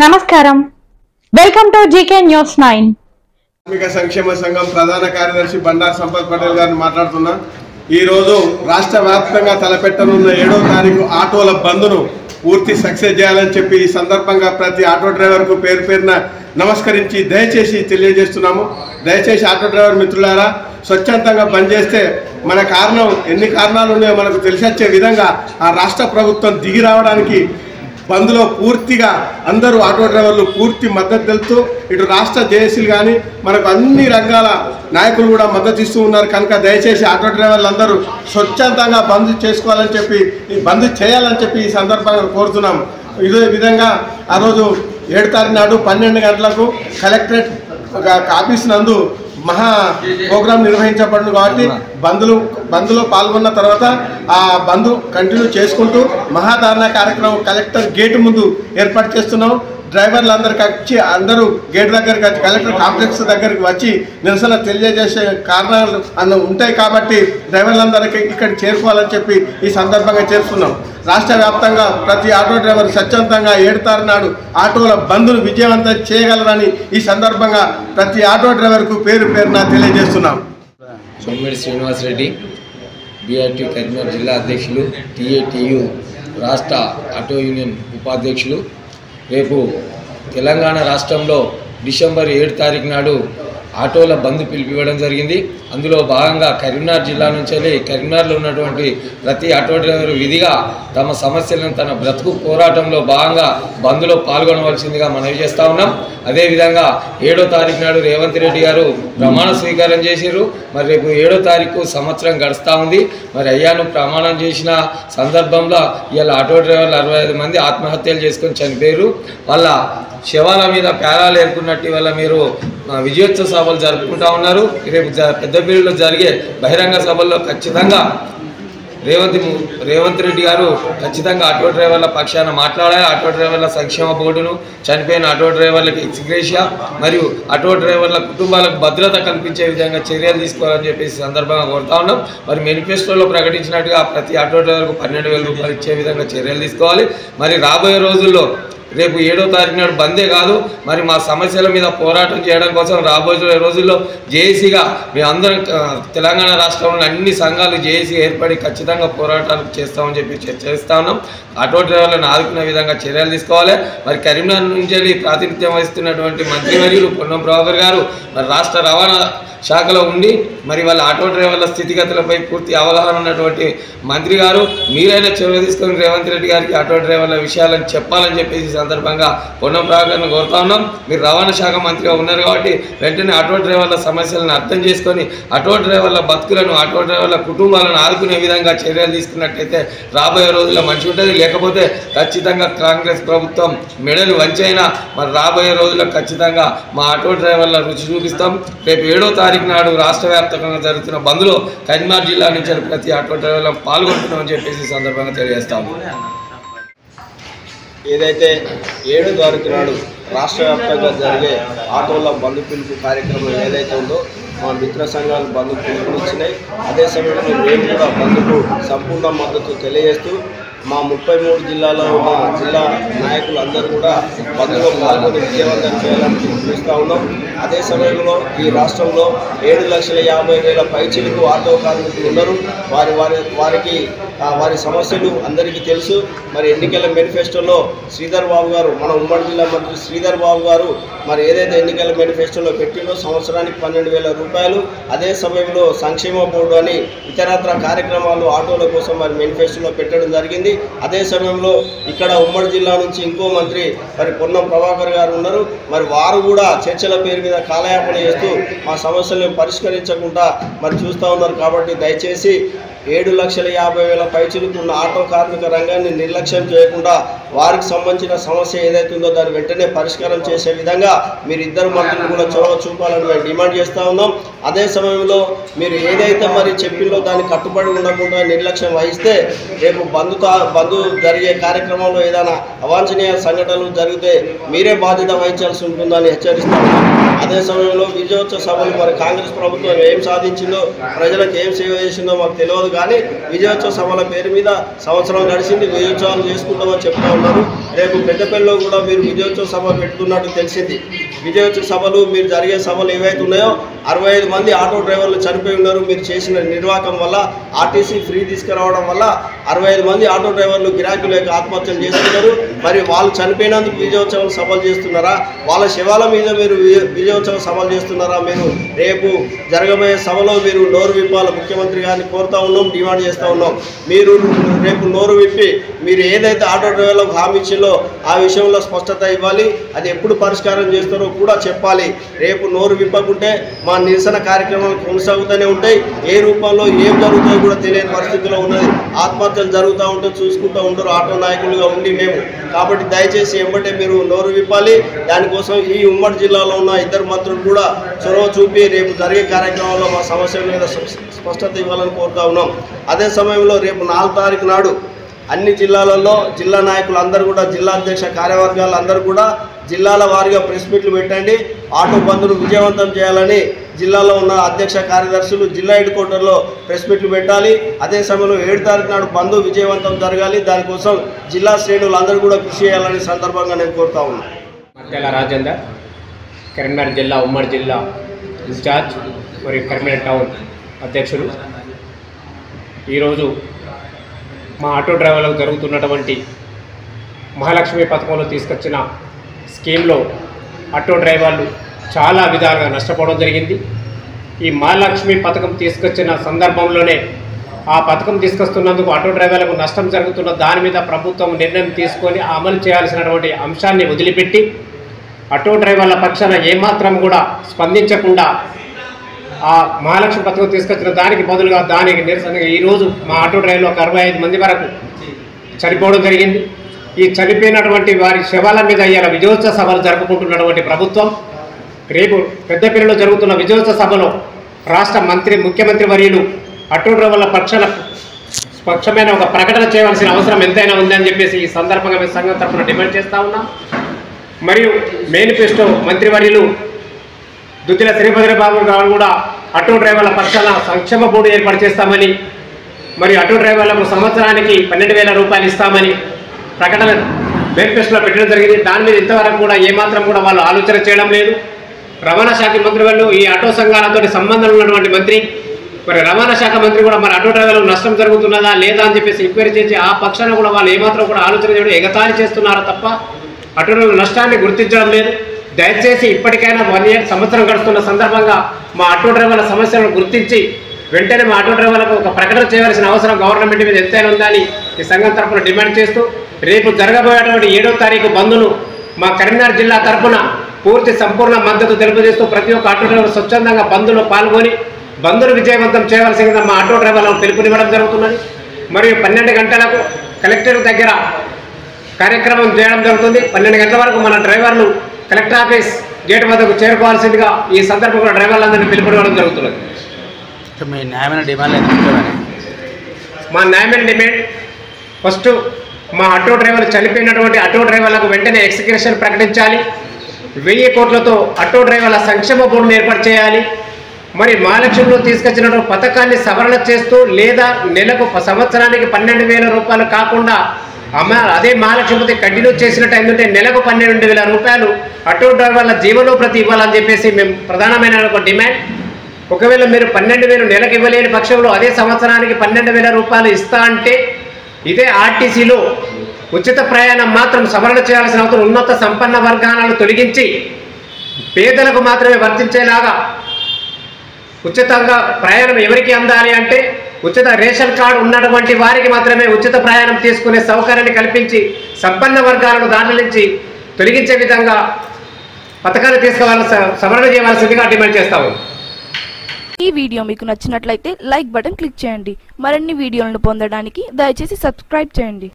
నమస్కారం, welcome to GK news 9. కార్మిక సంక్షేమ సంఘం ప్రధాన కార్యదర్శి బండారు సంపత్ పటేల్ గారిని మాట్లాడుతున్నా. ఈరోజు రాష్ట్ర వ్యాప్తంగా తలపెట్టనున్న 7వ తారీఖు ఆటోల బంద్ను పూర్తి సక్సెస్ చేయాలని చెప్పి ఈ సందర్భంగా ప్రతి ఆటో డ్రైవర్కు పేరు పేరున నమస్కరించి దయచేసి తెలియజేస్తున్నాము. దయచేసి ఆటో డ్రైవర్ మిత్రులారా, స్వచ్ఛందంగా బంద్ చేస్తే మన కారణం ఎన్ని కారణాలు ఉన్నాయో మనకు తెలిసొచ్చే విధంగా ఆ రాష్ట్ర ప్రభుత్వం దిగి రావడానికి బంద్లో పూర్తిగా అందరూ ఆటో డ్రైవర్లు పూర్తి మద్దతు తెలుపుతూ ఇటు రాష్ట్ర జేఏసీలు కానీ మనకు అన్ని రంగాల నాయకులు కూడా మద్దతు ఇస్తూ ఉన్నారు. కనుక దయచేసి ఆటో డ్రైవర్లు అందరూ స్వచ్ఛందంగా బంద్ చేసుకోవాలని చెప్పి బంద్ చేయాలని చెప్పి ఈ సందర్భంగా కోరుతున్నాం. ఇదే విధంగా ఆ రోజు 7వ తారీఖు నాడు 12 గంటలకు కలెక్టరేట్ ఆఫీస్ నందు మహా ప్రోగ్రాం నిర్వహించబడును కాబట్టి బంద్లో పాల్గొన్న తర్వాత ఆ బంద్ కంటిన్యూ చేసుకుంటూ మహాధారణ కార్యక్రమం కలెక్టర్ గేటు ముందు ఏర్పాటు చేస్తున్నాం. డ్రైవర్లు అందరికి అందరూ గేట్ దగ్గరికి వచ్చి కలెక్టర్ కాంప్లెక్స్ దగ్గరికి వచ్చి నిరసన తెలియజేసే కారణాలు ఉంటాయి కాబట్టి డ్రైవర్లందరికీ ఇక్కడికి చేరుకోవాలని చెప్పి ఈ సందర్భంగా చేరుస్తున్నాం. రాష్ట్ర వ్యాప్తంగా ప్రతి ఆటో డ్రైవర్ స్వచ్ఛందంగా 7వ తారీఖు నాడు ఆటోల బంద్ను విజయవంతం చేయగలరని ఈ సందర్భంగా ప్రతి ఆటో డ్రైవర్కు పేరు పేరున తెలియజేస్తున్నాం. సోమిరెడ్డి శ్రీనివాస్ రెడ్డి, బీఆర్టీ కరీంనగర్ జిల్లా అధ్యక్షులు, టీఏటీయు రాష్ట్ర ఆటో యూనియన్ ఉపాధ్యక్షులు. రేపు తెలంగాణ రాష్ట్రంలో డిసెంబర్ 7వ తారీఖు నాడు ఆటోల బంద్ పిలిపివ్వడం జరిగింది. అందులో భాగంగా కరీంనగర్ జిల్లా నుంచి కరీంనగర్లో ఉన్నటువంటి ప్రతి ఆటో డ్రైవర్ విధిగా తమ సమస్యలను తన బ్రతుకు పోరాటంలో భాగంగా బంద్లో పాల్గొనవలసిందిగా మనవి చేస్తూ ఉన్నాం. అదేవిధంగా 7వ తారీఖు నాడు రేవంత్ రెడ్డి గారు ప్రమాణ స్వీకారం చేశారు. మరి రేపు 7వ తారీఖు సంవత్సరం గడుస్తూ ఉంది. మరి అయ్యాను ప్రమాణం చేసిన సందర్భంలో ఇవాళ ఆటో డ్రైవర్లు 65 మంది ఆత్మహత్యలు చేసుకొని చనిపోయారు. వాళ్ళ శవాల మీద పేరాలు ఏర్కొన్నట్టు వల్ల మీరు విజయోత్సవ సభలు జరుపుకుంటూ ఉన్నారు. రేపు పెద్దపల్లిలో జరిగే బహిరంగ సభల్లో ఖచ్చితంగా రేవంత్ రెడ్డి గారు ఖచ్చితంగా ఆటో డ్రైవర్ల పక్షాన మాట్లాడాలి. ఆటో డ్రైవర్ల సంక్షేమ బోర్డును, చనిపోయిన ఆటో డ్రైవర్లకు ఎక్స్గ్రేషియా మరియు ఆటో డ్రైవర్ల కుటుంబాలకు భద్రత కల్పించే విధంగా చర్యలు తీసుకోవాలని చెప్పేసి సందర్భంగా కోరుతా ఉన్నాం. మరి మేనిఫెస్టోలో ప్రకటించినట్టుగా ప్రతి ఆటో డ్రైవర్కు 12,000 రూపాయలు ఇచ్చే విధంగా చర్యలు తీసుకోవాలి. మరి రాబోయే రోజుల్లో రేపు 7వ తారీఖు నాడు బందే కాదు, మరి మా సమస్యల మీద పోరాటం చేయడం కోసం రాబోయే రోజుల్లో జేఏసీగా మేము అందరం తెలంగాణ రాష్ట్రంలో అన్ని సంఘాలు జేఏసీ ఏర్పడి ఖచ్చితంగా పోరాటాలు చేస్తామని చెప్పి చర్చిస్తూ ఉన్నాం. ఆటో డ్రైవర్లను ఆదుకునే విధంగా చర్యలు తీసుకోవాలి. మరి కరీంనగర్ నుంచి ప్రాతినిధ్యం వహిస్తున్నటువంటి మంత్రివర్యులు పొన్నం ప్రభాకర్ గారు మరి రాష్ట్ర రవాణా శాఖలో ఉండి మరి వాళ్ళ ఆటో డ్రైవర్ల స్థితిగతులపై పూర్తి అవగాహన ఉన్నటువంటి మంత్రి గారు మీరైనా చర్య తీసుకొని రేవంత్ రెడ్డి గారికి ఆటో డ్రైవర్ల విషయాలను చెప్పాలని చెప్పేసి సందర్భంగా పొన్నం ప్రభాకర్ను కోరుతా ఉన్నాం. మీరు రవాణా శాఖ మంత్రిగా ఉన్నారు కాబట్టి వెంటనే ఆటో డ్రైవర్ల సమస్యలను అర్థం చేసుకొని ఆటో డ్రైవర్ల బతుకులను, ఆటో డ్రైవర్ల కుటుంబాలను ఆదుకునే విధంగా చర్యలు తీసుకున్నట్టయితే రాబోయే రోజుల్లో మంచి ఉంటుంది. లేకపోతే ఖచ్చితంగా కాంగ్రెస్ ప్రభుత్వం మెడలు వంచైనా మరి రాబోయే రోజుల్లో ఖచ్చితంగా మా ఆటో డ్రైవర్ల రుచి చూపిస్తాం. రేపు 7వ తారీఖు నాడు రాష్ట్ర వ్యాప్తంగా జరుగుతున్న బంద్లో కరీంనగర్ జిల్లా నుంచి ప్రతి ఆటో డ్రైవర్లు పాల్గొంటున్నామని చెప్పేసి సందర్భంగా తెలియజేస్తాము. ఏదైతే 7వ తారీఖు నాడు రాష్ట్ర వ్యాప్తంగా జరిగే ఆటోల బంద్ పిలుపు కార్యక్రమం ఏదైతే ఉందో మా మిత్ర సంఘాలు బంద్ పిలుపునిచ్చినాయి. అదే సమయంలో మేము కూడా బంద్కు సంపూర్ణ మద్దతు తెలియజేస్తూ మా 33 జిల్లాలో మా జిల్లా నాయకులు అందరూ కూడా బంద్లో పాల్గొని విజయవంతం చేయాలని పిలుస్తూ ఉన్నాం. అదే సమయంలో ఈ రాష్ట్రంలో 7,50,000 పైచిలకు ఆటో కార్మికులు ఉన్నారు. వారికి వారి సమస్యలు అందరికీ తెలుసు. మరి ఎన్నికల మేనిఫెస్టోలో శ్రీధర్ బాబు గారు, మన ఉమ్మడి జిల్లా మంత్రి శ్రీధర్ బాబు గారు మరి ఏదైతే ఎన్నికల మేనిఫెస్టోలో పెట్టిందో సంవత్సరానికి 12,000 రూపాయలు, అదే సమయంలో సంక్షేమ బోర్డు అని ఇతరత్ర కార్యక్రమాలు ఆటోల కోసం మరి మేనిఫెస్టోలో పెట్టడం జరిగింది. అదే సమయంలో ఇక్కడ ఉమ్మడి జిల్లా నుంచి ఇంకో మంత్రి మరి పొన్నం ప్రభాకర్ గారు ఉన్నారు. మరి వారు కూడా చర్చల పేరు మీద కాలయాపన చేస్తూ మా సమస్యలను పరిష్కరించకుండా మరి చూస్తూ ఉన్నారు. కాబట్టి దయచేసి 7,50,000 పైచిలకు ఉన్న ఆటో కార్మిక రంగాన్ని నిర్లక్ష్యం చేయకుండా వారికి సంబంధించిన సమస్య ఏదైతే ఉందో దాన్ని వెంటనే పరిష్కారం చేసే విధంగా మీరు ఇద్దరు మంత్రులు కూడా చొరవ చూపాలని మేము డిమాండ్ చేస్తూ ఉన్నాం. అదే సమయంలో మీరు ఏదైతే మరి చెప్పిందో దాన్ని కట్టుబడి ఉండకుండా నిర్లక్ష్యం వహిస్తే రేపు బంధు జరిగే కార్యక్రమంలో ఏదైనా అవాంఛనీయ సంఘటనలు జరిగితే మీరే బాధ్యత వహించాల్సి ఉంటుందని హెచ్చరిస్తూ ఉన్నాం. అదే సమయంలో విజయోత్సవ సభలు మరి కాంగ్రెస్ ప్రభుత్వం ఏం సాధించిందో, ప్రజలకు ఏం సేవ చేసిందో మాకు తెలియదు కానీ విజయోత్సవ సభల పేరు మీద సంవత్సరం గడిచింది, విజయోత్సవాలు చేసుకుంటామని చెప్తా ఉన్నారు. రేపు పెద్దపల్లిలో కూడా మీరు విజయోత్సవ సభ పెట్టుకున్నట్టు తెలిసింది. విజయోత్సవ సభలు మీరు జరిగే సభలు ఏవైతే ఉన్నాయో 65 మంది ఆటో డ్రైవర్లు చనిపోయి ఉన్నారు. మీరు చేసిన నిర్వాహకం వల్ల, ఆర్టీసీ ఫ్రీ తీసుకురావడం వల్ల 65 మంది ఆటో డ్రైవర్లు గిరాకీ లేక ఆత్మహత్యలు చేస్తున్నారు. మరి వాళ్ళు చనిపోయినందుకు విజయోత్సవం సభలు చేస్తున్నారా? వాళ్ళ శవాల మీద మీరు విజయోత్సవ సభలు చేస్తున్నారా? మీరు రేపు జరగబోయే సభలో మీరు నోరు విప్పాల ముఖ్యమంత్రి గారిని కోరుతా ఉన్నాం, డిమాండ్ చేస్తూ ఉన్నాం. మీరు రేపు నోరు విప్పి మీరు ఏదైతే ఆటో డ్రైవర్లకు హామీ ఇచ్చిందో ఆ విషయంలో స్పష్టత ఇవ్వాలి. అది ఎప్పుడు పరిష్కారం చేస్తారో కూడా చెప్పాలి. రేపు నోరు విప్పకుంటే మా నిరసన కార్యక్రమాలు కొనసాగుతూనే ఉంటాయి. ఏ రూపంలో ఏం జరుగుతుందో కూడా తెలియని పరిస్థితిలో ఉన్నది. ఆత్మహత్యలు జరుగుతూ ఉంటే చూసుకుంటూ ఉంటారు ఆటో నాయకులుగా ఉండి మేము. కాబట్టి దయచేసి ఎంబటే మీరు నోరు విప్పాలి. దానికోసం ఈ ఉమ్మడి జిల్లాలో ఉన్న ఇద్దరు మంత్రులు కూడా చొరవ చూపి రేపు జరిగే కార్యక్రమంలో మా సమస్యల మీద స్పష్టత ఇవ్వాలని కోరుతా ఉన్నాం. అదే సమయంలో రేపు 4వ తారీఖు నాడు అన్ని జిల్లాలలో జిల్లా నాయకులు అందరూ కూడా, జిల్లా అధ్యక్ష కార్యవర్గాలు అందరూ కూడా జిల్లాల వారీగా ప్రెస్ మీట్లు పెట్టండి. ఆటో బంద్ను విజయవంతం చేయాలని జిల్లాలో ఉన్న అధ్యక్ష కార్యదర్శులు జిల్లా హెడ్ క్వార్టర్లో ప్రెస్ మీట్లు పెట్టాలి. అదే సమయంలో 7వ తారీఖు నాడు బంద్ విజయవంతం జరగాలి. దానికోసం జిల్లా శ్రేణులు అందరూ కూడా కృషి చేయాలని సందర్భంగా నేను కోరుతా ఉన్నాను. మర్తెల రాజేందర్, కరీంనగర్ జిల్లా ఉమ్మడి జిల్లా ఇన్ఛార్జ్ మరియు కరీంనగర్ టౌన్ అధ్యక్షులు. ఈరోజు మా ఆటో డ్రైవర్లకు జరుగుతున్నటువంటి మహాలక్ష్మి పథకంలో తీసుకొచ్చిన స్కీమ్లో ఆటో డ్రైవర్లు చాలా విధాలుగా నష్టపోవడం జరిగింది. ఈ మహాలక్ష్మి పథకం తీసుకొచ్చిన సందర్భంలోనే ఆ పథకం తీసుకొస్తున్నందుకు ఆటో డ్రైవర్లకు నష్టం జరుగుతున్న దాని మీద ప్రభుత్వం నిర్ణయం తీసుకొని అమలు చేయాల్సినటువంటి అంశాన్ని వదిలిపెట్టి ఆటో డ్రైవర్ల పక్షాన ఏమాత్రం కూడా స్పందించకుండా ఆ మహాలక్ష్మి పథకం తీసుకొచ్చిన దానికి బదులుగా దానికి నిరసనగా ఈరోజు మా ఆటో డ్రైవర్లు ఒక 65 మంది వరకు చనిపోవడం జరిగింది. ఈ చనిపోయినటువంటి వారి శవాల మీద ఇవాళ విజయోత్సవ సభలు జరుపుకుంటున్నటువంటి ప్రభుత్వం రేపు పెద్దపల్లిలో జరుగుతున్న విజయోత్సవ సభలో రాష్ట్ర ముఖ్యమంత్రి వర్యులు ఆటో డ్రైవర్ల పక్షమైన ఒక ప్రకటన చేయవలసిన అవసరం ఎంతైనా ఉందని చెప్పేసి ఈ సందర్భంగా మేము సంఘం తరఫున డిమాండ్ చేస్తూ ఉన్నాం. మరియు మేనిఫెస్టో మంత్రివర్యులు దుద్దిల శ్రీభద్రబాబు గారు కూడా ఆటో డ్రైవర్ల పక్షాన సంక్షేమ బోర్డు ఏర్పాటు చేస్తామని, మరియు ఆటో డ్రైవర్లకు సంవత్సరానికి 12,000 రూపాయలు ఇస్తామని ప్రకటన మేనిఫెస్టోలో పెట్టడం జరిగింది. దాని మీద ఇంతవరకు కూడా ఏమాత్రం కూడా వాళ్ళు ఆలోచన చేయడం లేదు. రవాణా శాఖ మంత్రి వాళ్ళు ఈ ఆటో సంఘాలతో సంబంధం ఉన్నటువంటి మంత్రి, మరి రవాణా శాఖ మంత్రి కూడా మరి ఆటో డ్రైవర్లకు నష్టం జరుగుతున్నదా లేదా అని చెప్పేసి ఎంక్వైరీ చేసి ఆ పక్షాన కూడా వాళ్ళు ఏమాత్రం కూడా ఆలోచన చేయడం, ఎగతాళి చేస్తున్నారో తప్ప ఆటో డ్రైవర్ల నష్టాన్ని గుర్తించడం లేదు. దయచేసి ఇప్పటికైనా 1 year సంవత్సరం గడుస్తున్న సందర్భంగా మా ఆటో డ్రైవర్ల సమస్యలను గుర్తించి వెంటనే మా ఆటో డ్రైవర్లకు ఒక ప్రకటన చేయవలసిన అవసరం గవర్నమెంట్ మీద ఎంతైనా ఉందని ఈ సంఘం తరఫున డిమాండ్ చేస్తూ రేపు జరగబోయేటువంటి 7వ తారీఖు బంద్ను మా కరీంనగర్ జిల్లా తరఫున పూర్తి సంపూర్ణ మద్దతు తెలుపుజేస్తూ ప్రతి ఒక్క ఆటో డ్రైవర్ స్వచ్ఛందంగా బంద్లో పాల్గొని బంద్ను విజయవంతం చేయవలసిందిగా మా ఆటో డ్రైవర్లను పిలుపునివ్వడం జరుగుతున్నది. మరియు 12 గంటలకు కలెక్టర్ దగ్గర కార్యక్రమం చేయడం జరుగుతుంది. 12 గంటల వరకు మన డ్రైవర్లు కలెక్టర్ ఆఫీస్ గేట్ వద్దకు చేరుకోవాల్సిందిగా ఈ సందర్భంగా డ్రైవర్లందరినీ పిలుపునివ్వడం జరుగుతున్నది. మీ న్యాయమైన డిమాండ్ మా న్యాయమైన డిమాండ్ ఫస్ట్ మా ఆటో డ్రైవర్లు చనిపోయినటువంటి ఆటో డ్రైవర్లకు వెంటనే ఎక్స్గ్రేషన్ ప్రకటించాలి. 1000 కోట్లతో ఆటో డ్రైవర్ల సంక్షేమ బోర్డును ఏర్పాటు చేయాలి. మరి మహాలక్ష్మిలో తీసుకొచ్చినటువంటి పథకాన్ని సవరణ చేస్తూ లేదా నెలకు సంవత్సరానికి 12,000 రూపాయలు కాకుండా అదే మహాలక్ష్మి కంటిన్యూ చేసినట్టు ఏంటంటే నెలకు 12,000 రూపాయలు ఆటో డ్రైవర్ల జీవనోపాధి ఇవ్వాలని చెప్పేసి మేము ప్రధానమైన ఒక డిమాండ్. ఒకవేళ మీరు 12,000 నెలకు ఇవ్వలేని పక్షంలో అదే సంవత్సరానికి 12,000 రూపాయలు ఇస్తా అంటే ఇదే ఆర్టీసీలో ఉచిత ప్రయాణం మాత్రం సవరణ చేయాల్సిన అవసరం, ఉన్నత సంపన్న వర్గాలను తొలగించి పేదలకు మాత్రమే వర్తించేలాగా ఉచితంగా ప్రయాణం ఎవరికి అందాలి అంటే ఉచిత రేషన్ కార్డు ఉన్నటువంటి వారికి మాత్రమే ఉచిత ప్రయాణం తీసుకునే సౌకర్యాన్ని కల్పించి సంపన్న వర్గాలను దాని నుంచి తొలగించే విధంగా పథకాలు సవరణ చేయవలసిందిగా డిమాండ్ చేస్తాము. ఈ వీడియో మీకు నచ్చినట్లయితే లైక్ బటన్ క్లిక్ చేయండి. మరిన్ని వీడియోలను పొందడానికి దయచేసి సబ్స్క్రైబ్ చేయండి.